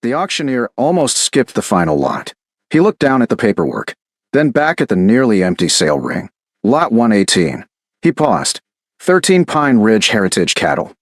The auctioneer almost skipped the final lot. He looked down at the paperwork, then back at the nearly empty sale ring. Lot 118. He paused. 13 Pine Ridge Heritage cattle.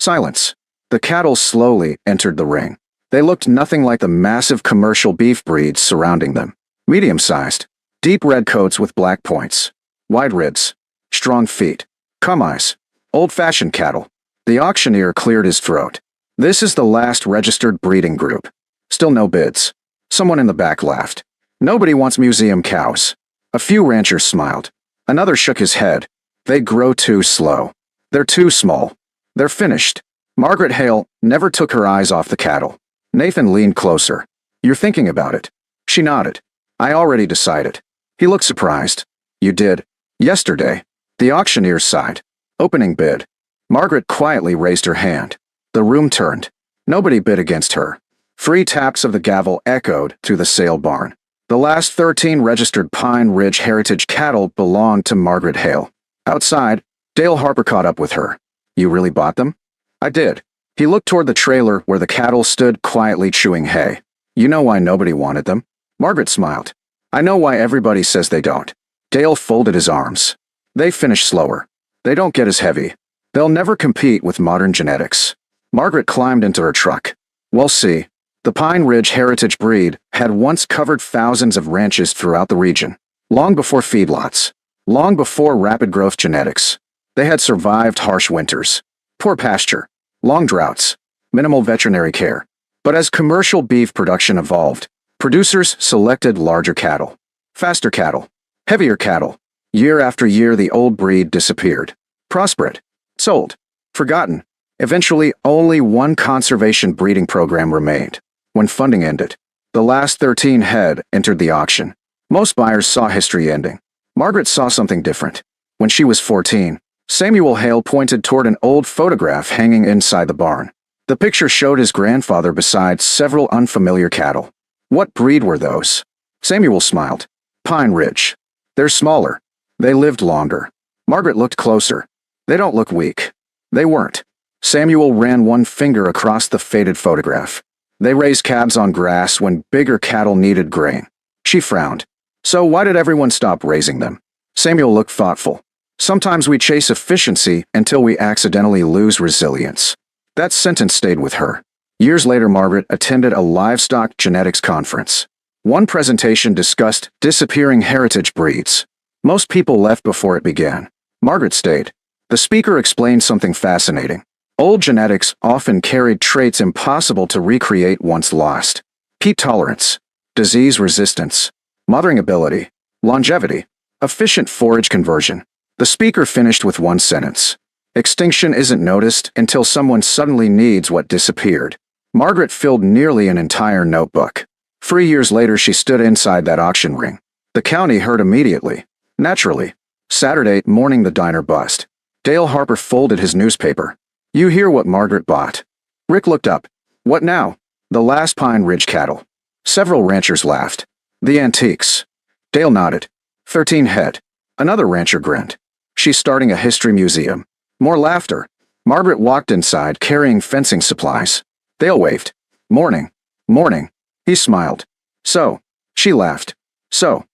Silence. The cattle slowly entered the ring. They looked nothing like the massive commercial beef breeds surrounding them. Medium-sized, deep red coats with black points, wide ribs, strong feet, cum eyes, old-fashioned cattle. The auctioneer cleared his throat. This is the last registered breeding group. Still no bids. Someone in the back laughed. Nobody wants museum cows. A few ranchers smiled. Another shook his head. They grow too slow. They're too small. They're finished. Margaret Hale never took her eyes off the cattle. Nathan leaned closer. You're thinking about it. She nodded. I already decided. He looked surprised. You did? Yesterday. The auctioneer sighed. Opening bid. Margaret quietly raised her hand. The room turned. Nobody bid against her. 3 taps of the gavel echoed through the sale barn. The last 13 registered Pine Ridge Heritage cattle belonged to Margaret Hale. Outside, Dale Harper caught up with her. You really bought them? I did. He looked toward the trailer where the cattle stood quietly chewing hay. You know why nobody wanted them? Margaret smiled. I know why everybody says they don't. Dale folded his arms. They finish slower. They don't get as heavy. They'll never compete with modern genetics. Margaret climbed into her truck. We'll see. The Pine Ridge Heritage breed had once covered thousands of ranches throughout the region. Long before feedlots. Long before rapid growth genetics. They had survived harsh winters. Poor pasture. Long droughts. Minimal veterinary care. But as commercial beef production evolved, producers selected larger cattle. Faster cattle. Heavier cattle. Year after year the old breed disappeared. Prospered. Sold. Forgotten. Eventually, only one conservation breeding program remained. When funding ended, the last 13 head entered the auction. Most buyers saw history ending. Margaret saw something different. When she was 14, Samuel Hale pointed toward an old photograph hanging inside the barn. The picture showed his grandfather beside several unfamiliar cattle. What breed were those? Samuel smiled. Pine Ridge. They're smaller. They lived longer. Margaret looked closer. They don't look weak. They weren't. Samuel ran one finger across the faded photograph. They raised calves on grass when bigger cattle needed grain. She frowned. So why did everyone stop raising them? Samuel looked thoughtful. Sometimes we chase efficiency until we accidentally lose resilience. That sentence stayed with her. Years later, Margaret attended a livestock genetics conference. One presentation discussed disappearing heritage breeds. Most people left before it began. Margaret stayed. The speaker explained something fascinating. Old genetics often carried traits impossible to recreate once lost. Heat tolerance, disease resistance, mothering ability, longevity, efficient forage conversion. The speaker finished with one sentence. Extinction isn't noticed until someone suddenly needs what disappeared. Margaret filled nearly an entire notebook. 3 years later, she stood inside that auction ring. The county heard immediately. Naturally. Saturday morning, the diner bust. Dale Harper folded his newspaper. You hear what Margaret bought? Rick looked up. What now? The last Pine Ridge cattle. Several ranchers laughed. The antiques. Dale nodded. 13 head. Another rancher grinned. She's starting a history museum. More laughter. Margaret walked inside carrying fencing supplies. Dale waved. Morning. Morning. He smiled. So. She laughed. So.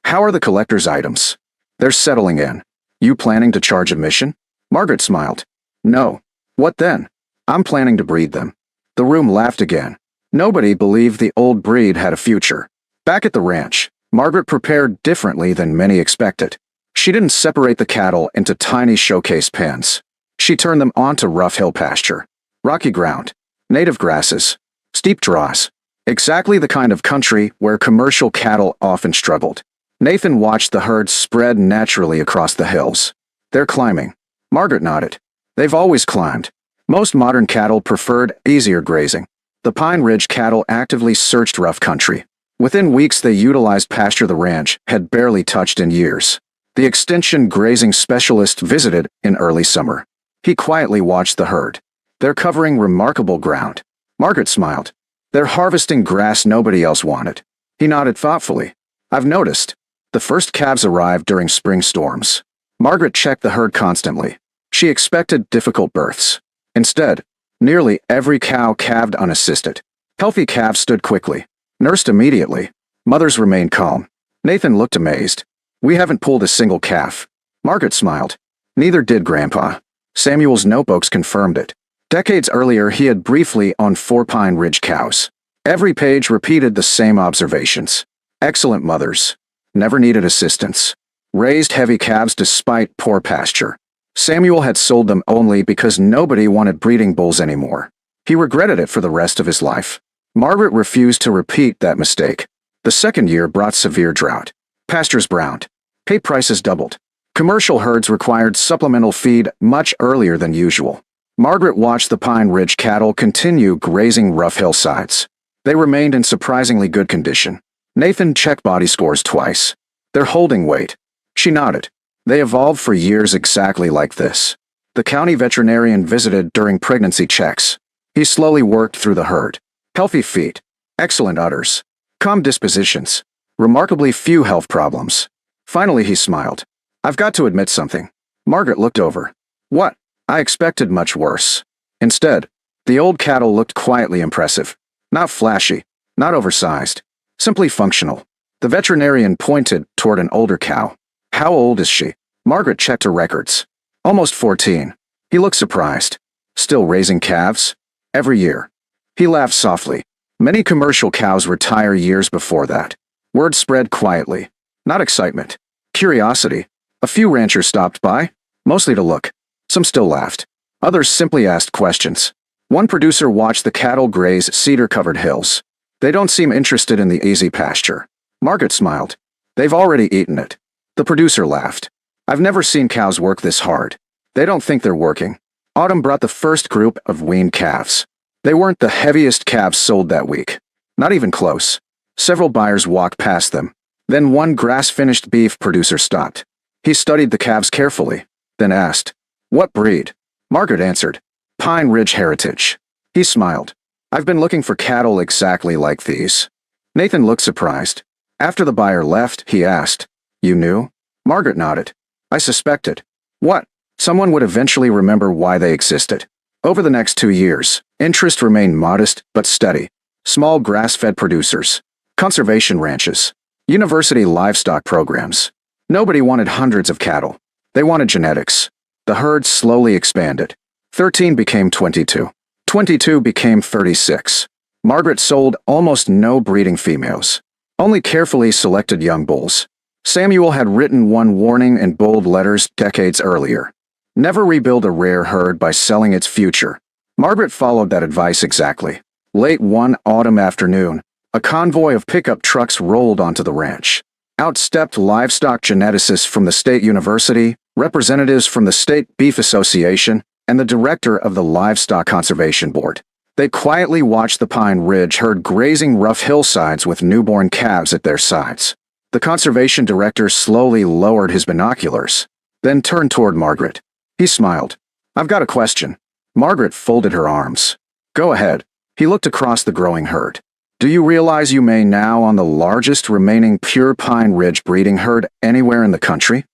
How are the collector's items? They're settling in. You planning to charge admission? Margaret smiled. No. What then? I'm planning to breed them. The room laughed again. Nobody believed the old breed had a future. Back at the ranch, Margaret prepared differently than many expected. She didn't separate the cattle into tiny showcase pens. She turned them onto rough hill pasture. Rocky ground. Native grasses. Steep draws. Exactly the kind of country where commercial cattle often struggled. Nathan watched the herd spread naturally across the hills. They're climbing. Margaret nodded. They've always climbed. Most modern cattle preferred easier grazing. The Pine Ridge cattle actively searched rough country. Within weeks they utilized pasture the ranch had barely touched in years. The extension grazing specialist visited in early summer. He quietly watched the herd. They're covering remarkable ground. Margaret smiled. They're harvesting grass nobody else wanted. He nodded thoughtfully. I've noticed. The first calves arrived during spring storms. Margaret checked the herd constantly. She expected difficult births. Instead, nearly every cow calved unassisted. Healthy calves stood quickly, nursed immediately. Mothers remained calm. Nathan looked amazed. We haven't pulled a single calf. Margaret smiled. Neither did Grandpa. Samuel's notebooks confirmed it. Decades earlier, he had briefly owned 4 Pine Ridge cows. Every page repeated the same observations. Excellent mothers. Never needed assistance. Raised heavy calves despite poor pasture. Samuel had sold them only because nobody wanted breeding bulls anymore. He regretted it for the rest of his life. Margaret refused to repeat that mistake. The second year brought severe drought. Pastures browned. Hay prices doubled. Commercial herds required supplemental feed much earlier than usual. Margaret watched the Pine Ridge cattle continue grazing rough hillsides. They remained in surprisingly good condition. Nathan checked body scores twice. They're holding weight. She nodded. They evolved for years exactly like this. The county veterinarian visited during pregnancy checks. He slowly worked through the herd. Healthy feet. Excellent udders. Calm dispositions. Remarkably few health problems. Finally he smiled. I've got to admit something. Margaret looked over. What? I expected much worse. Instead, the old cattle looked quietly impressive. Not flashy. Not oversized. Simply functional. The veterinarian pointed toward an older cow. How old is she? Margaret checked her records. Almost 14. He looked surprised. Still raising calves? Every year. He laughed softly. Many commercial cows retire years before that. Word spread quietly. Not excitement. Curiosity. A few ranchers stopped by, mostly to look. Some still laughed. Others simply asked questions. One producer watched the cattle graze cedar-covered hills. They don't seem interested in the easy pasture. Margaret smiled. They've already eaten it. The producer laughed. I've never seen cows work this hard. They don't think they're working. Autumn brought the first group of weaned calves. They weren't the heaviest calves sold that week. Not even close. Several buyers walked past them. Then one grass-finished beef producer stopped. He studied the calves carefully, then asked, "What breed?" Margaret answered, "Pine Ridge Heritage." He smiled. "I've been looking for cattle exactly like these." Nathan looked surprised. After the buyer left, he asked, "You knew?" Margaret nodded. "I suspected." "What?" "Someone would eventually remember why they existed." Over the next 2 years, interest remained modest but steady. Small grass-fed producers, conservation ranches, university livestock programs. Nobody wanted hundreds of cattle. They wanted genetics. The herd slowly expanded. 13 became 22. 22 became 36. Margaret sold almost no breeding females. Only carefully selected young bulls. Samuel had written one warning in bold letters decades earlier. Never rebuild a rare herd by selling its future. Margaret followed that advice exactly. Late one autumn afternoon, a convoy of pickup trucks rolled onto the ranch. Out stepped livestock geneticists from the state university, representatives from the State Beef Association, and the director of the Livestock Conservation Board. They quietly watched the Pine Ridge herd grazing rough hillsides with newborn calves at their sides. The conservation director slowly lowered his binoculars, then turned toward Margaret. He smiled. "I've got a question." Margaret folded her arms. "Go ahead." He looked across the growing herd. "Do you realize you may now own the largest remaining pure Pine Ridge breeding herd anywhere in the country?"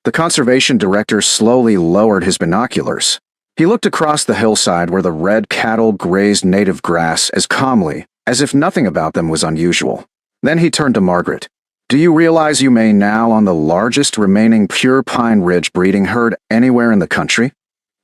The conservation director slowly lowered his binoculars. He looked across the hillside where the red cattle grazed native grass as calmly as if nothing about them was unusual. Then he turned to Margaret. "Do you realize you may now own the largest remaining pure Pine Ridge breeding herd anywhere in the country?"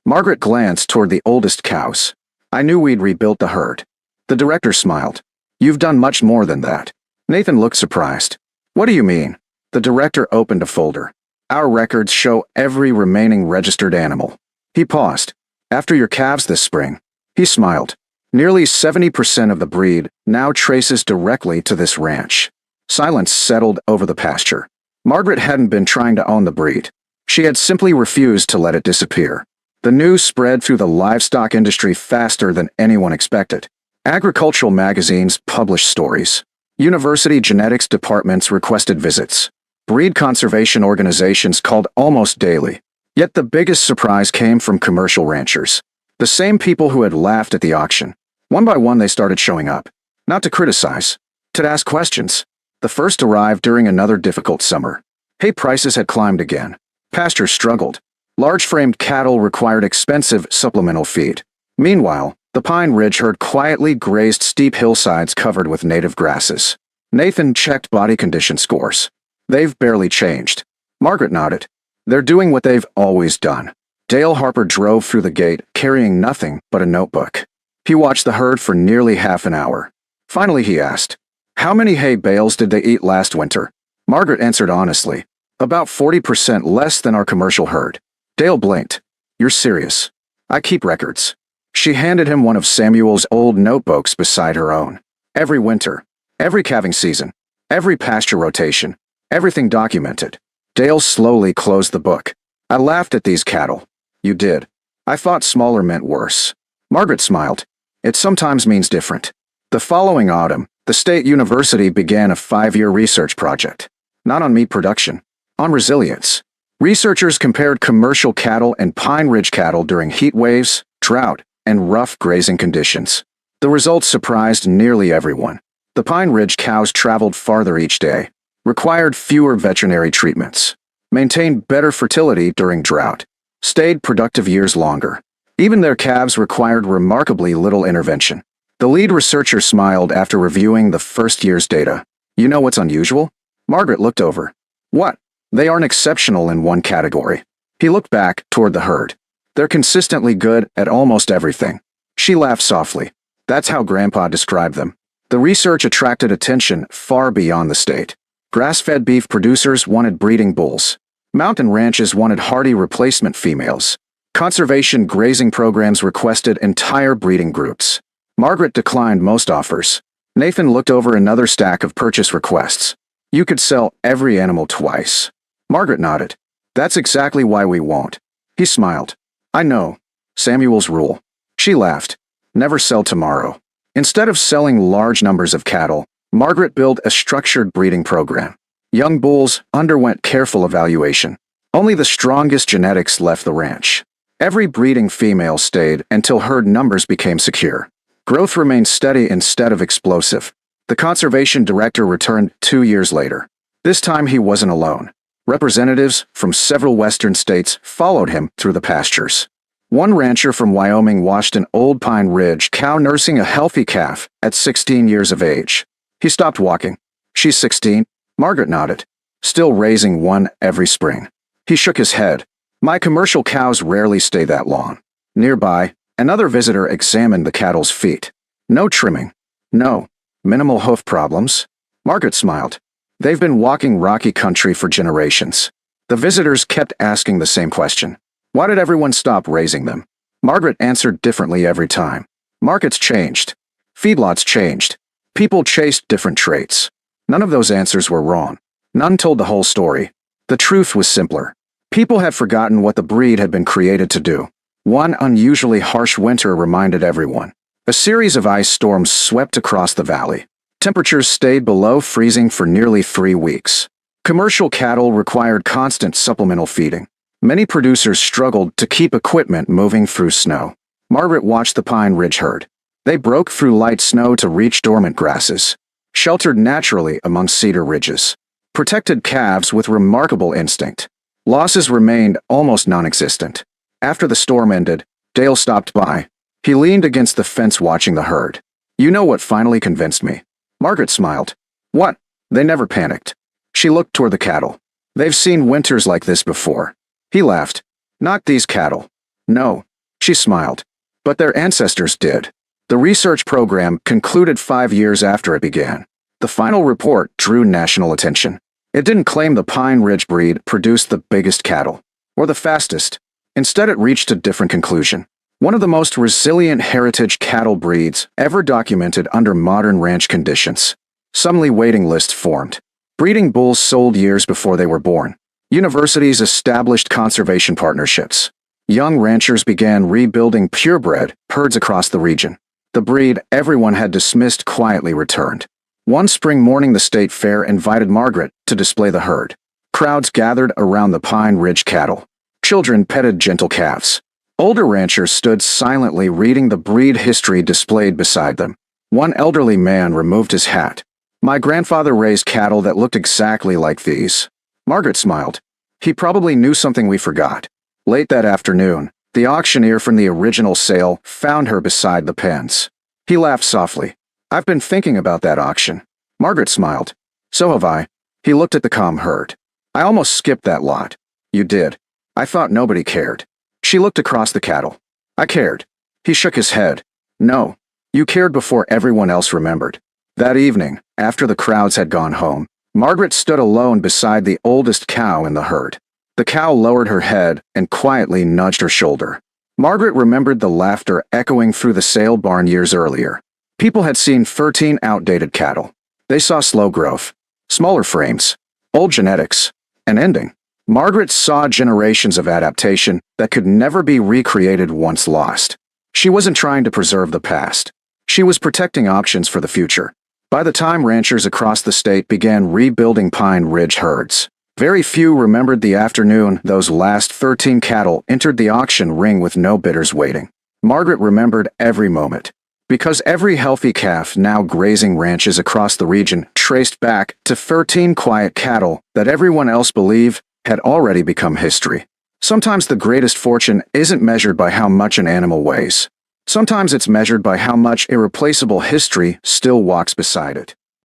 Margaret glanced toward the oldest cows. "I knew we'd rebuilt the herd." The director smiled. "You've done much more than that." Nathan looked surprised. "What do you mean?" The director opened a folder. "Our records show every remaining registered animal." He paused. "After your calves this spring." He smiled. "Nearly 70% of the breed now traces directly to this ranch." Silence settled over the pasture. Margaret hadn't been trying to own the breed. She had simply refused to let it disappear. The news spread through the livestock industry faster than anyone expected. Agricultural magazines published stories. University genetics departments requested visits. Breed conservation organizations called almost daily. Yet the biggest surprise came from commercial ranchers. The same people who had laughed at the auction. One by one they started showing up. Not to criticize, to ask questions. The first arrived during another difficult summer. Hay prices had climbed again. Pastures struggled. Large-framed cattle required expensive supplemental feed. Meanwhile, The Pine Ridge herd quietly grazed steep hillsides covered with native grasses. Nathan checked body condition scores. They've barely changed. Margaret nodded. They're doing what they've always done. Dale Harper drove through the gate, carrying nothing but a notebook. He watched the herd for nearly half an hour. Finally, he asked, "How many hay bales did they eat last winter?" Margaret answered honestly, "About 40% less than our commercial herd." Dale blinked. "You're serious?" "I keep records." She handed him one of Samuel's old notebooks beside her own. Every winter, every calving season, every pasture rotation, everything documented. Dale slowly closed the book. "I laughed at these cattle." "You did. I thought smaller meant worse." Margaret smiled. "It sometimes means different." The following autumn, the state university began a 5-year research project. Not on meat production, on resilience. Researchers compared commercial cattle and Pine Ridge cattle during heat waves, drought, and rough grazing conditions. The results surprised nearly everyone. The Pine Ridge cows traveled farther each day, required fewer veterinary treatments, maintained better fertility during drought, stayed productive years longer. Even their calves required remarkably little intervention. The lead researcher smiled after reviewing the first year's data. "You know what's unusual?" Margaret looked over. "What?" "They aren't exceptional in one category." He looked back toward the herd. "They're consistently good at almost everything." She laughed softly. That's how Grandpa described them. The research attracted attention far beyond the state. Grass-fed beef producers wanted breeding bulls. Mountain ranches wanted hardy replacement females. Conservation grazing programs requested entire breeding groups. Margaret declined most offers. Nathan looked over another stack of purchase requests. "You could sell every animal twice." Margaret nodded. "That's exactly why we won't." He smiled. "I know. Samuel's rule." She laughed. "Never sell tomorrow." Instead of selling large numbers of cattle, Margaret built a structured breeding program. Young bulls underwent careful evaluation. Only the strongest genetics left the ranch. Every breeding female stayed until herd numbers became secure. Growth remained steady instead of explosive. The conservation director returned 2 years later. This time he wasn't alone. Representatives from several western states followed him through the pastures. One rancher from Wyoming watched an old Pine Ridge cow nursing a healthy calf at 16 years of age. He stopped walking. "She's 16?" Margaret nodded. "Still raising one every spring." He shook his head. "My commercial cows rarely stay that long." Nearby, another visitor examined the cattle's feet. "No trimming. No. Minimal hoof problems." Margaret smiled. "They've been walking rocky country for generations." The visitors kept asking the same question. Why did everyone stop raising them? Margaret answered differently every time. Markets changed. Feedlots changed. People chased different traits. None of those answers were wrong. None told the whole story. The truth was simpler. People had forgotten what the breed had been created to do. One unusually harsh winter reminded everyone. A series of ice storms swept across the valley. Temperatures stayed below freezing for nearly 3 weeks. Commercial cattle required constant supplemental feeding. Many producers struggled to keep equipment moving through snow. Margaret watched the Pine Ridge herd. They broke through light snow to reach dormant grasses, sheltered naturally among cedar ridges, protected calves with remarkable instinct. Losses remained almost non-existent. After the storm ended, Dale stopped by. He leaned against the fence watching the herd. "You know what finally convinced me?" Margaret smiled. "What?" "They never panicked." She looked toward the cattle. "They've seen winters like this before." He laughed. "Not these cattle." "No." She smiled. "But their ancestors did." The research program concluded 5 years after it began. The final report drew national attention. It didn't claim the Pine Ridge breed produced the biggest cattle, or the fastest. Instead, it reached a different conclusion. One of the most resilient heritage cattle breeds ever documented under modern ranch conditions. Suddenly, waiting lists formed. Breeding bulls sold years before they were born. Universities established conservation partnerships. Young ranchers began rebuilding purebred herds across the region. The breed everyone had dismissed quietly returned. One spring morning, the state fair invited Margaret to display the herd. Crowds gathered around the Pine Ridge cattle. Children petted gentle calves. Older ranchers stood silently reading the breed history displayed beside them. One elderly man removed his hat. "My grandfather raised cattle that looked exactly like these." Margaret smiled. "He probably knew something we forgot." Late that afternoon, The auctioneer from the original sale found her beside the pens. He laughed softly. "I've been thinking about that auction." Margaret smiled. "So have I." He looked at the calm herd. "I almost skipped that lot." "You did. I thought nobody cared." She looked across the cattle. "I cared." He shook his head. "No. You cared before everyone else remembered." That evening, after the crowds had gone home, Margaret stood alone beside the oldest cow in the herd. The cow lowered her head and quietly nudged her shoulder. Margaret remembered the laughter echoing through the sale barn years earlier. People had seen 13 outdated cattle. They saw slow growth, smaller frames, old genetics, an ending. Margaret saw generations of adaptation that could never be recreated once lost. She wasn't trying to preserve the past. She was protecting options for the future. By the time ranchers across the state began rebuilding Pine Ridge herds, very few remembered the afternoon those last 13 cattle entered the auction ring with no bidders waiting. Margaret remembered every moment, because every healthy calf now grazing ranches across the region traced back to 13 quiet cattle that everyone else believed had already become history. Sometimes the greatest fortune isn't measured by how much an animal weighs. Sometimes it's measured by how much irreplaceable history still walks beside it.